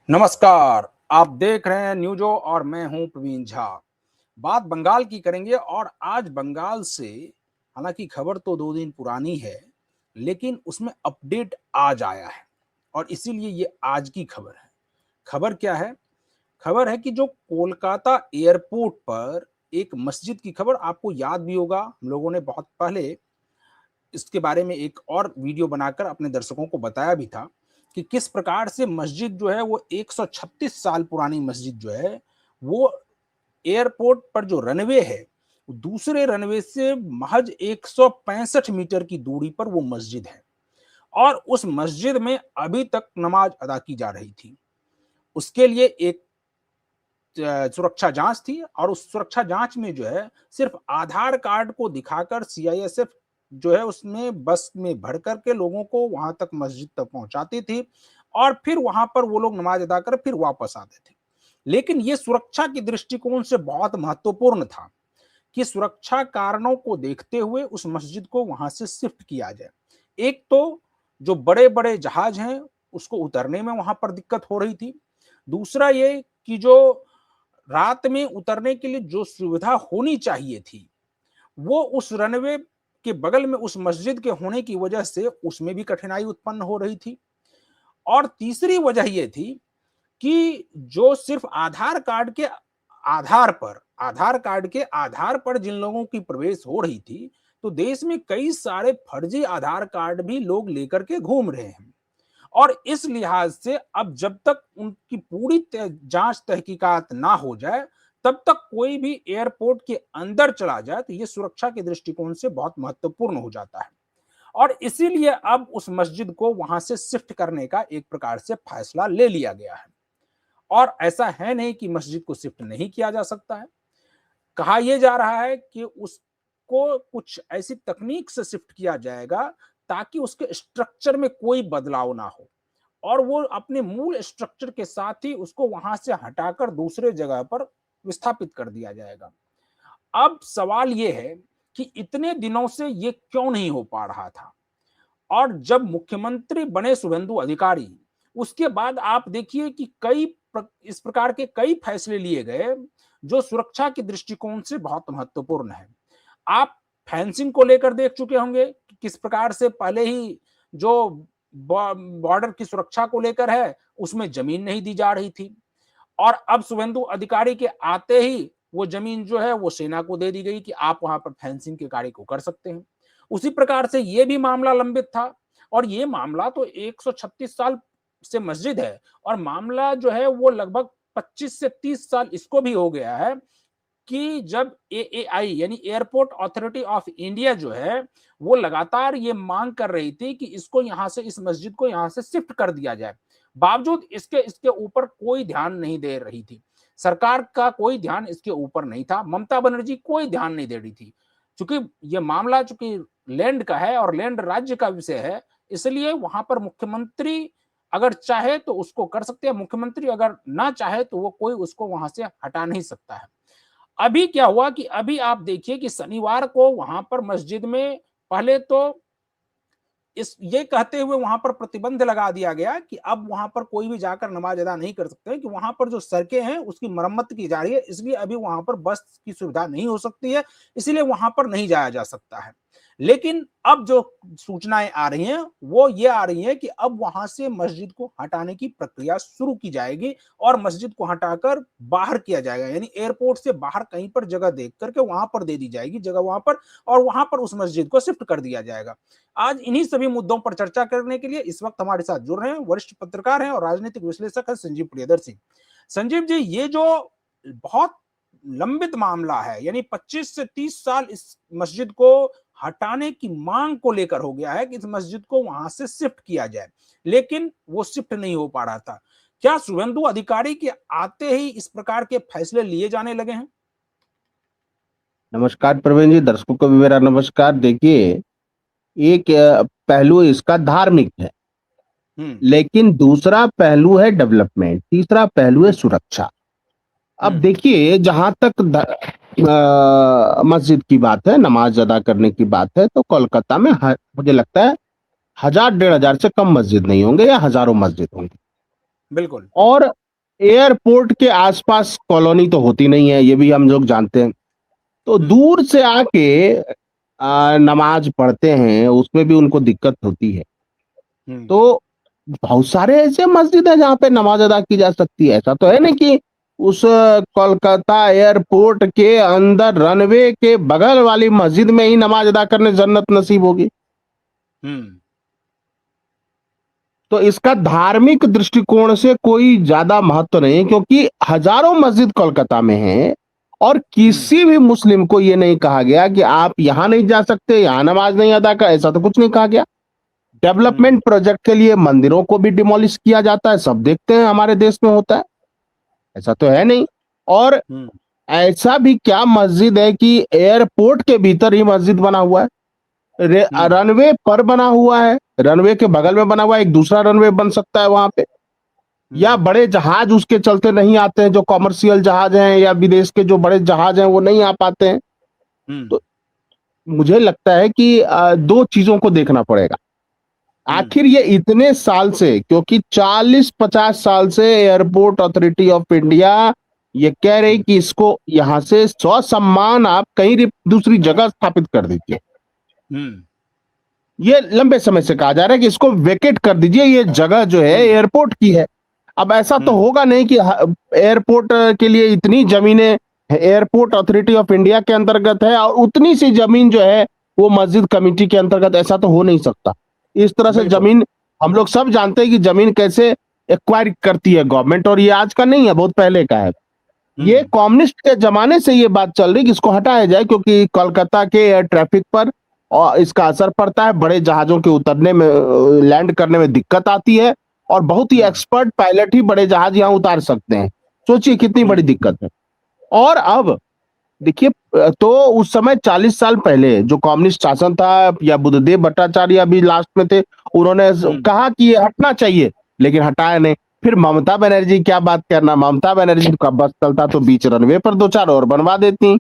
नमस्कार, आप देख रहे हैं न्यूज़ो और मैं हूं प्रवीण झा। बात बंगाल की करेंगे और आज बंगाल से हालांकि खबर तो 2 दिन पुरानी है, लेकिन उसमें अपडेट आज आया है और इसीलिए ये आज की खबर है। खबर क्या है? खबर है कि जो कोलकाता एयरपोर्ट पर एक मस्जिद की खबर आपको याद भी होगा, हम लोगों ने बहुत पहले इसके बारे में एक और वीडियो बनाकर अपने दर्शकों को बताया भी था कि किस प्रकार से मस्जिद जो है वो 136 साल पुरानी मस्जिद जो है वो एयरपोर्ट पर जो रनवे है दूसरे रनवे से महज 165 मीटर की दूरी पर वो मस्जिद है और उस मस्जिद में अभी तक नमाज अदा की जा रही थी। उसके लिए एक सुरक्षा जांच थी और उस सुरक्षा जांच में जो है सिर्फ आधार कार्ड को दिखाकर सीआईएसएफ जो है उसमें बस में भर करके लोगों को वहां तक मस्जिद तक पहुंचाती थी और फिर वहां पर वो लोग नमाज अदा कर फिर वापस आते थे। लेकिन ये सुरक्षा के दृष्टिकोण से बहुत महत्वपूर्ण था कि सुरक्षा कारणों को देखते हुए उस मस्जिद को वहां से शिफ्ट किया जाए। एक तो जो बड़े बड़े जहाज हैं उसको उतरने में वहां पर दिक्कत हो रही थी। दूसरा ये कि जो रात में उतरने के लिए जो सुविधा होनी चाहिए थी वो उस रनवे के बगल में उस मस्जिद के होने की वजह से उसमें भी कठिनाई उत्पन्न हो रही थी। और तीसरी वजह यह थी कि जो सिर्फ आधार कार्ड के आधार पर जिन लोगों की प्रवेश हो रही थी, तो देश में कई सारे फर्जी आधार कार्ड भी लोग लेकर के घूम रहे हैं और इस लिहाज से अब जब तक उनकी पूरी जांच तहकीकात ना हो जाए तब तक कोई भी एयरपोर्ट के अंदर चला जाए तो ये सुरक्षा के दृष्टिकोण से बहुत महत्वपूर्ण हो जाता है और इसीलिए अब उस मस्जिद को वहां से शिफ्ट करने का एक प्रकार से फैसला ले लिया गया है। और ऐसा है नहीं कि मस्जिद को शिफ्ट नहीं किया जा सकता है। कहा यह जा रहा है कि उसको कुछ ऐसी तकनीक से शिफ्ट किया जाएगा ताकि उसके स्ट्रक्चर में कोई बदलाव ना हो और वो अपने मूल स्ट्रक्चर के साथ ही उसको वहां से हटाकर दूसरे जगह पर विस्थापित कर दिया जाएगा। अब सवाल ये है कि इतने दिनों से ये क्यों नहीं हो पा रहा था और जब मुख्यमंत्री बने शुभेंदु अधिकारी उसके बाद आप देखिए कि इस प्रकार के कई फैसले लिए गए जो सुरक्षा के दृष्टिकोण से बहुत महत्वपूर्ण है। आप फेंसिंग को लेकर देख चुके होंगे कि किस प्रकार से पहले ही जो बॉर्डर की सुरक्षा को लेकर है उसमें जमीन नहीं दी जा रही थी और अब शुभेंदु अधिकारी के आते ही वो जमीन जो है वो सेना को दे दी गई कि आप वहां पर फेंसिंग के कार्य को कर सकते हैं। उसी प्रकार से ये भी मामला लंबित था और ये मामला तो 136 साल से मस्जिद है और मामला जो है वो लगभग 25 से 30 साल इसको भी हो गया है कि जब एएआई यानी एयरपोर्ट अथॉरिटी ऑफ इंडिया जो है वो लगातार ये मांग कर रही थी कि इसको यहां से इस मस्जिद को यहां से शिफ्ट कर दिया जाए, बावजूद इसके इसके ऊपर कोई ध्यान नहीं दे रही थी। सरकार का कोई ध्यान इसके ऊपर नहीं था, ममता बनर्जी कोई ध्यान नहीं दे रही थी। चूंकि ये मामला चूंकि लैंड का है और लैंड राज्य का विषय है इसलिए वहां पर मुख्यमंत्री अगर चाहे तो उसको कर सकते हैं, मुख्यमंत्री अगर ना चाहे तो वो कोई उसको वहां से हटा नहीं सकता है। अभी क्या हुआ कि अभी आप देखिए कि शनिवार को वहां पर मस्जिद में पहले तो इस ये कहते हुए वहां पर प्रतिबंध लगा दिया गया कि अब वहां पर कोई भी जाकर नमाज अदा नहीं कर सकते कि वहां पर जो सड़कें हैं उसकी मरम्मत की जा रही है, इसलिए अभी वहां पर बस की सुविधा नहीं हो सकती है, इसलिए वहां पर नहीं जाया जा सकता है। लेकिन अब जो सूचनाएं आ रही हैं वो ये आ रही है कि अब वहां से मस्जिद को हटाने की प्रक्रिया शुरू की जाएगी और मस्जिद को हटाकर बाहर किया जाएगा, यानी एयरपोर्ट से बाहर कहीं पर जगह देख करके वहां पर दे दी जाएगी जगह वहां पर और वहां पर उस मस्जिद को शिफ्ट कर दिया जाएगा। आज इन्हीं सभी मुद्दों पर चर्चा करने के लिए इस वक्त हमारे साथ जुड़ रहे हैं वरिष्ठ पत्रकार हैं और राजनीतिक विश्लेषक हैं संजीव प्रियदर्शी। संजीव जी, ये जो बहुत लंबित मामला है यानी 25 से 30 साल इस मस्जिद को हटाने की मांग को लेकर हो गया है कि इस मस्जिद को वहां से शिफ्ट किया जाए, लेकिन वो शिफ्ट नहीं हो पा रहा था। क्या शुभेंदु अधिकारी के आते ही इस प्रकार के फैसले लिए जाने लगे हैं? नमस्कार प्रवीण जी, दर्शकों को भी मेरा नमस्कार। देखिए, एक पहलू इसका धार्मिक है, लेकिन दूसरा पहलू है डेवलपमेंट, तीसरा पहलू है सुरक्षा। अब देखिए, जहां तक मस्जिद की बात है, नमाज अदा करने की बात है, तो कोलकाता में मुझे लगता है 1000 1500 से कम मस्जिद नहीं होंगे या हजारों मस्जिद होंगे। बिल्कुल। और एयरपोर्ट के आसपास कॉलोनी तो होती नहीं है, ये भी हम लोग जानते हैं। तो हम्म। दूर से आके नमाज पढ़ते हैं, उसमें भी उनको दिक्कत होती है। हम्म। तो बहुत सारे ऐसे मस्जिद है जहाँ पे नमाज अदा की जा सकती है। ऐसा तो है नहीं कि उस कोलकाता एयरपोर्ट के अंदर रनवे के बगल वाली मस्जिद में ही नमाज अदा करने जन्नत नसीब होगी। हम्म। तो इसका धार्मिक दृष्टिकोण से कोई ज्यादा महत्व नहीं है, क्योंकि हजारों मस्जिद कोलकाता में हैं और हम्म। किसी भी मुस्लिम को यह नहीं कहा गया कि आप यहां नहीं जा सकते, यहां नमाज नहीं अदा कर, ऐसा तो कुछ नहीं कहा गया। हम्म। डेवलपमेंट प्रोजेक्ट के लिए मंदिरों को भी डिमोलिश किया जाता है, सब देखते हैं हमारे देश में होता है, ऐसा तो है नहीं। और हम्म। ऐसा भी क्या मस्जिद है कि एयरपोर्ट के भीतर ही मस्जिद बना हुआ है, हम्म। रनवे पर बना हुआ है, रनवे के बगल में बना हुआ है, एक दूसरा रनवे बन सकता है वहां पे, या हम्म। बड़े जहाज उसके चलते नहीं आते हैं, जो कॉमर्शियल जहाज हैं या विदेश के जो बड़े जहाज हैं वो नहीं आ पाते हैं। हम्म। तो मुझे लगता है कि दो चीजों को देखना पड़ेगा। हम्म। आखिर ये इतने साल से, क्योंकि 40-50 साल से एयरपोर्ट अथॉरिटी ऑफ इंडिया ये कह रही हम्म। कि इसको यहां से ससम्मान आप कहीं दूसरी जगह स्थापित कर दीजिए। हम्म। ये लंबे समय से कहा जा रहा है कि इसको वेकेट कर दीजिए, ये जगह जो है हम्म। एयरपोर्ट की है। अब ऐसा तो हम्म। होगा नहीं कि एयरपोर्ट के लिए इतनी जमीनें एयरपोर्ट अथॉरिटी ऑफ इंडिया के अंतर्गत है और उतनी सी जमीन जो है वो मस्जिद कमेटी के अंतर्गत, ऐसा तो हो नहीं सकता। इस तरह से बिल्कुल। जमीन, हम लोग सब जानते हैं कि जमीन कैसे एक्वायर करती है गवर्नमेंट, और ये आज का नहीं है, बहुत पहले का है। ये हम्म। कम्युनिस्ट के जमाने से ये बात चल रही कि इसको हटाया जाए, क्योंकि कोलकाता के एयर ट्रैफिक पर और इसका असर पड़ता है, बड़े जहाजों के उतरने में, लैंड करने में दिक्कत आती है, और बहुत ही हम्म। एक्सपर्ट पायलट ही बड़े जहाज यहां उतार सकते हैं। सोचिए कितनी बड़ी हम्म। दिक्कत है। और अब देखिए, तो उस समय 40 साल पहले जो कम्युनिस्ट शासन था, या बुद्धदेव भट्टाचार्य अभी लास्ट में थे, उन्होंने हम्म। कहा कि ये हटना चाहिए, लेकिन हटाया नहीं। फिर ममता बनर्जी, क्या बात करना, ममता बनर्जी का बस चलता तो बीच रनवे पर दो चार और बनवा देती।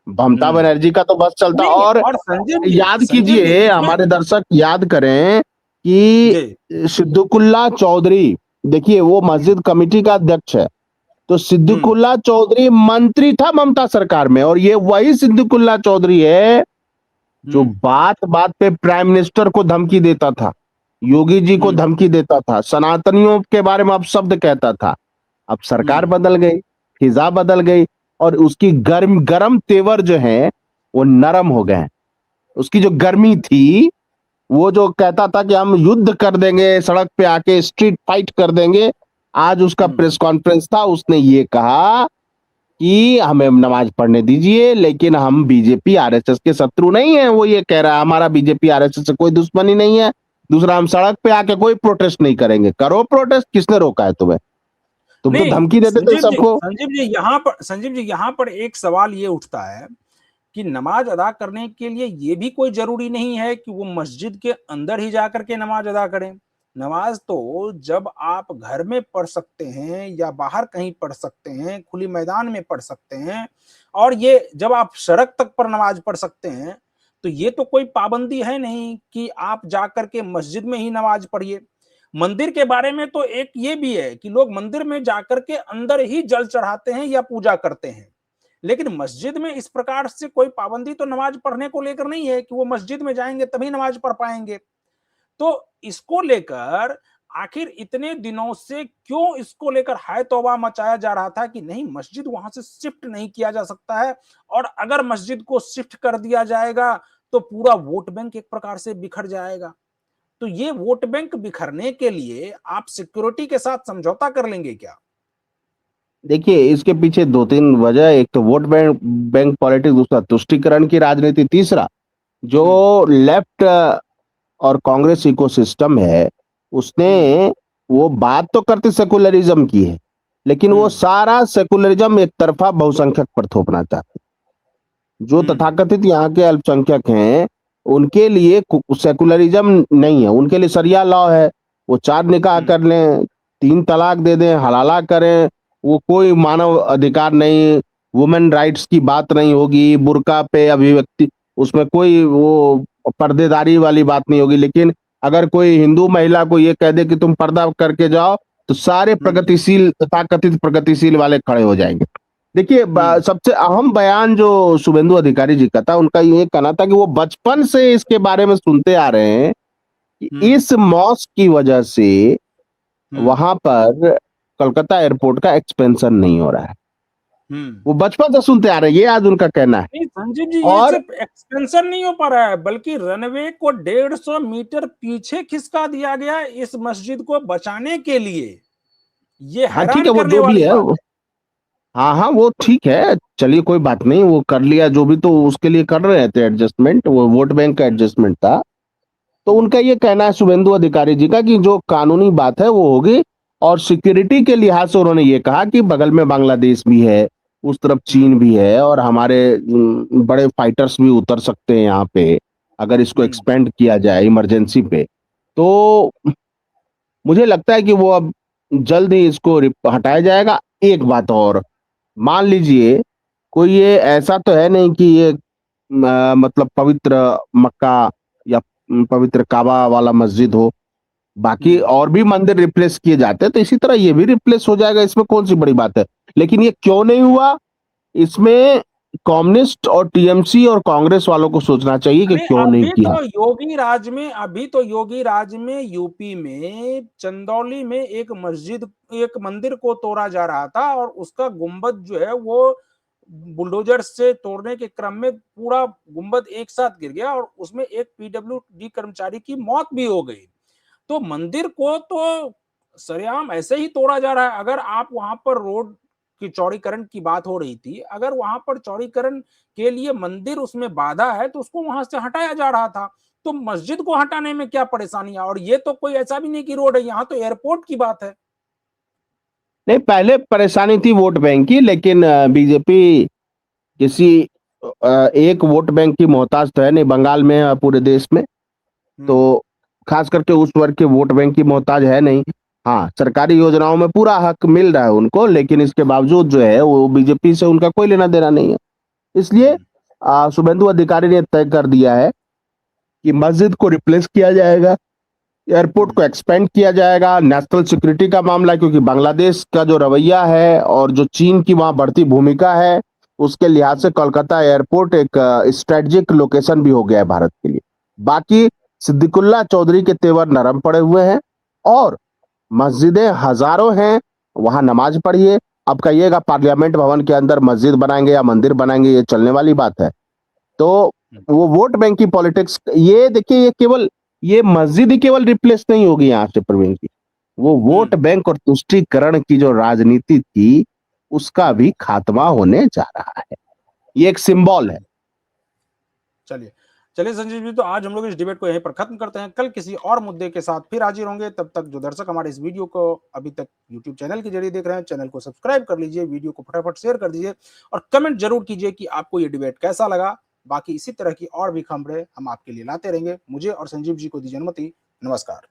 ममता हम्म। बनर्जी का तो बस चलता। नहीं, और और याद संजीव जी कीजिए, इसमें। हमारे दर्शक याद करें कि जी। सिद्दुकुल्ला चौधरी, देखिए वो हम्म। मस्जिद कमेटी का अध्यक्ष है, तो हम्म। सिद्दुकुल्ला चौधरी मंत्री था ममता सरकार में, और ये वही सिद्दुकुल्ला चौधरी है जो हम्म। बात बात पे प्राइम मिनिस्टर को धमकी देता था, योगी जी को हम्म। धमकी देता था, सनातनियों के बारे में अपशब्द कहता था। अब सरकार हम्म। बदल गई, फिजा बदल गई, और उसकी गर्म गरम तेवर जो है वो नरम हो गए हैं। उसकी जो गर्मी थी, वो जो कहता था कि हम युद्ध कर देंगे, सड़क पे आके स्ट्रीट फाइट कर देंगे, आज उसका हम्म। प्रेस कॉन्फ्रेंस था, उसने ये कहा कि हमें नमाज पढ़ने दीजिए, लेकिन हम बीजेपी आरएसएस के शत्रु नहीं है। वो ये कह रहा है हमारा बीजेपी आरएसएस से कोई दुश्मनी नहीं है। दूसरा, हम सड़क पे आके कोई प्रोटेस्ट नहीं करेंगे। करो प्रोटेस्ट, किसने रोका है तुम्हें? तुम तो नहीं, धमकी देते थे सबको। संजीव जी यहाँ पर एक सवाल ये उठता है कि नमाज अदा करने के लिए ये भी कोई जरूरी नहीं है कि वो मस्जिद के अंदर ही जाकर के नमाज अदा करें। नमाज तो जब आप घर में पढ़ सकते हैं या बाहर कहीं पढ़ सकते हैं, खुली मैदान में पढ़ सकते हैं, और ये जब आप सड़क तक पर नमाज पढ़ सकते हैं, तो ये तो कोई पाबंदी है नहीं कि आप जाकर के मस्जिद में ही नमाज पढ़िए। मंदिर के बारे में तो एक ये भी है कि लोग मंदिर में जाकर के अंदर ही जल चढ़ाते हैं या पूजा करते हैं, लेकिन मस्जिद में इस प्रकार से कोई पाबंदी तो नमाज पढ़ने को लेकर नहीं है कि वो मस्जिद में जाएंगे तभी नमाज पढ़ पाएंगे। तो इसको लेकर आखिर इतने दिनों से क्यों इसको लेकर हाय तौबा मचाया जा रहा था कि नहीं, मस्जिद वहां से शिफ्ट नहीं किया जा सकता है, और अगर मस्जिद को शिफ्ट कर दिया जाएगा तो पूरा वोट बैंक एक प्रकार से बिखर जाएगा। तो ये वोट बैंक बिखरने के लिए आप सिक्योरिटी के साथ समझौता कर लेंगे क्या? देखिए, इसके पीछे दो तीन वजह, एक तो वोट बैंक बैंक पॉलिटिक्स, दूसरा तुष्टीकरण की राजनीति, तीसरा जो हम्म। लेफ्ट और कांग्रेस इकोसिस्टम है, उसने हम्म। वो बात तो करते सेकुलरिज्म की है, लेकिन वो हम्म। सारा सेकुलरिज्म एक तरफा बहुसंख्यक पर थोपना चाहते हैं। जो हम्म। तथाकथित यहाँ के अल्पसंख्यक हैं, उनके लिए सेकुलरिज्म नहीं है, उनके लिए सरिया लॉ है। वो चार निकाह हम्म। कर लें, तीन तलाक दे दें, हलाला करें, वो कोई मानव अधिकार नहीं, वुमेन राइट्स की बात नहीं होगी, बुर्का पे अभिव्यक्ति, उसमें कोई वो पर्देदारी वाली बात नहीं होगी। लेकिन अगर कोई हिंदू महिला को ये कह दे कि तुम पर्दा करके जाओ, तो सारे प्रगतिशील तथा कथित प्रगतिशील वाले खड़े हो जाएंगे। देखिए सबसे अहम बयान जो शुभेंदु अधिकारी जी का था, उनका ये कहना था कि वो बचपन से इसके बारे में सुनते आ रहे हैं कि इस मॉस्क की वजह से वहां पर कोलकाता एयरपोर्ट का एक्सपेंशन नहीं हो रहा है। वो बचपन से सुनते आ रहे हैं, ये आज उनका कहना है। नहीं संजीव जी, ये सिर्फ एक्सपेंशन नहीं हो पा रहा है, बल्कि रनवे को 150 मीटर पीछे खिसका दिया गया इस मस्जिद को बचाने के लिए। ये हाँ ठीक हैरान है, वो करने जो भी वाली है बात है। हाँ हाँ वो ठीक है, चलिए कोई बात नहीं, वो कर लिया जो भी, तो उसके लिए कर रहे थे एडजस्टमेंट, वो वोट बैंक का एडजस्टमेंट था। तो उनका ये कहना है शुभेंदु अधिकारी जी का कि जो कानूनी बात है वो होगी, और सिक्योरिटी के लिहाज से उन्होंने ये कहा कि बगल में बांग्लादेश भी है, उस तरफ चीन भी है, और हमारे बड़े फाइटर्स भी उतर सकते हैं यहाँ पे अगर इसको एक्सपेंड किया जाए इमरजेंसी पे। तो मुझे लगता है कि वो अब जल्द ही इसको हटाया जाएगा। एक बात और, मान लीजिए कोई ये ऐसा तो है नहीं कि ये मतलब पवित्र मक्का या पवित्र काबा वाला मस्जिद हो, बाकी और भी मंदिर रिप्लेस किए जाते हैं, तो इसी तरह ये भी रिप्लेस हो जाएगा, इसमें कौन सी बड़ी बात है। लेकिन ये क्यों नहीं हुआ, इसमें कम्युनिस्ट और टीएमसी और कांग्रेस वालों को सोचना चाहिए कि क्यों नहीं किया। अभी तो योगी राज में यूपी में चंदौली में एक मंदिर को तोड़ा जा रहा था, और उसका गुंबद जो है वो बुलडोजर से तोड़ने के क्रम में पूरा गुंबद एक साथ गिर गया, और उसमें एक पीडब्ल्यूडी कर्मचारी की मौत भी हो गई। तो मंदिर को तो सरेआम ऐसे ही तोड़ा जा रहा है। अगर आप वहां पर रोड की चौड़ीकरण की बात हो रही थी, अगर वहां पर चौड़ीकरण के लिए मंदिर उसमें बाधा है तो उसको वहां से हटाया जा रहा था। तो मस्जिद को हटाने में क्या परेशानी है? और ये तो कोई ऐसा भी नहीं कि रोड है, यहाँ तो एयरपोर्ट की बात है। नहीं, पहले परेशानी थी वोट बैंक की, लेकिन बीजेपी किसी एक वोट बैंक की मोहताज तो है नहीं, बंगाल में पूरे देश में, तो खास करके उस वर्ग के वोट बैंक की मोहताज है नहीं। हाँ, सरकारी योजनाओं में पूरा हक मिल रहा है उनको, लेकिन इसके बावजूद जो है वो बीजेपी से उनका कोई लेना देना नहीं है। इसलिए शुभेंदु अधिकारी ने तय कर दिया है कि मस्जिद को रिप्लेस किया जाएगा, एयरपोर्ट को एक्सपेंड किया जाएगा। नेशनल सिक्योरिटी का मामला, क्योंकि बांग्लादेश का जो रवैया है और जो चीन की वहां बढ़ती भूमिका है, उसके लिहाज से कोलकाता एयरपोर्ट एक स्ट्रेटेजिक लोकेशन भी हो गया है भारत के लिए। बाकी सिद्दीकुल्ला चौधरी के तेवर नरम पड़े हुए हैं, और मस्जिदें हजारों हैं, वहां नमाज पढ़िए। अब कहिएगा पार्लियामेंट भवन के अंदर मस्जिद बनाएंगे या मंदिर बनाएंगे, ये चलने वाली बात है? तो वो वोट बैंक की पॉलिटिक्स, ये देखिए, ये मस्जिद ही केवल रिप्लेस नहीं होगी यहाँ से प्रवीण जी, वो वोट बैंक और तुष्टीकरण की जो राजनीति थी उसका भी खात्मा होने जा रहा है। ये एक सिंबल है। चलिए चलिए संजीव जी, तो आज हम लोग इस डिबेट को यहीं पर खत्म करते हैं। कल किसी और मुद्दे के साथ फिर हाजिर होंगे। तब तक जो दर्शक हमारे इस वीडियो को अभी तक यूट्यूब चैनल के जरिए देख रहे हैं, चैनल को सब्सक्राइब कर लीजिए, वीडियो को फटाफट शेयर कर दीजिए, और कमेंट जरूर कीजिए कि आपको ये डिबेट कैसा लगा। बाकी इसी तरह की और भी खबरें हम आपके लिए लाते रहेंगे। मुझे और संजीव जी को दीजिए अनुमति। नमस्कार।